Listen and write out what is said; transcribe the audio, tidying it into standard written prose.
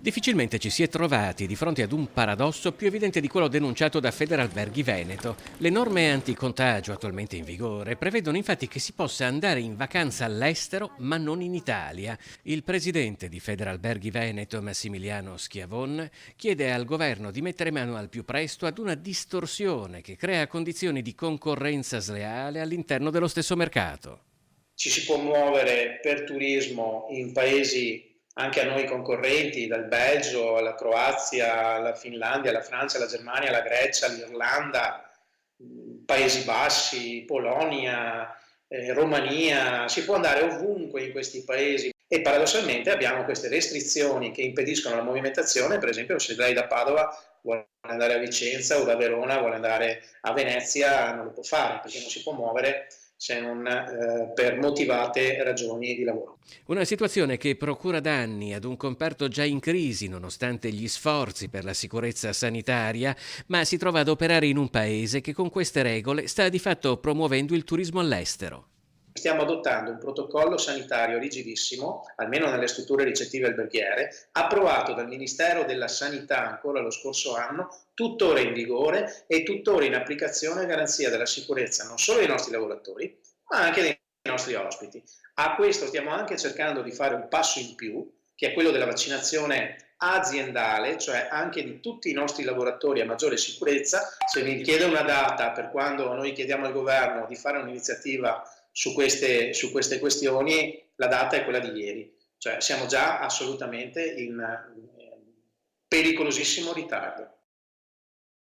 Difficilmente ci si è trovati di fronte ad un paradosso più evidente di quello denunciato da Federalberghi Veneto. Le norme anticontagio attualmente in vigore prevedono infatti che si possa andare in vacanza all'estero, ma non in Italia. Il presidente di Federalberghi Veneto, Massimiliano Schiavon, chiede al governo di mettere mano al più presto ad una distorsione che crea condizioni di concorrenza sleale all'interno dello stesso mercato. Ci si può muovere per turismo in paesi anche a noi concorrenti, dal Belgio alla Croazia, alla Finlandia, alla Francia, alla Germania, alla Grecia, all'Irlanda, Paesi Bassi, Polonia, Romania, si può andare ovunque in questi paesi e paradossalmente abbiamo queste restrizioni che impediscono la movimentazione. Per esempio, se lei da Padova vuole andare a Vicenza o da Verona vuole andare a Venezia non lo può fare perché non si può muovere se non per motivate ragioni di lavoro. Una situazione che procura danni ad un comparto già in crisi nonostante gli sforzi per la sicurezza sanitaria, ma si trova ad operare in un paese che con queste regole sta di fatto promuovendo il turismo all'estero. Stiamo adottando un protocollo sanitario rigidissimo, almeno nelle strutture ricettive alberghiere, approvato dal Ministero della Sanità ancora lo scorso anno, tuttora in vigore e tuttora in applicazione a garanzia della sicurezza non solo dei nostri lavoratori, ma anche dei nostri ospiti. A questo stiamo anche cercando di fare un passo in più, che è quello della vaccinazione aziendale, cioè anche di tutti i nostri lavoratori a maggiore sicurezza. Se mi chiede una data per quando noi chiediamo al governo di fare un'iniziativa su queste questioni, la data è quella di ieri, cioè siamo già assolutamente in pericolosissimo ritardo.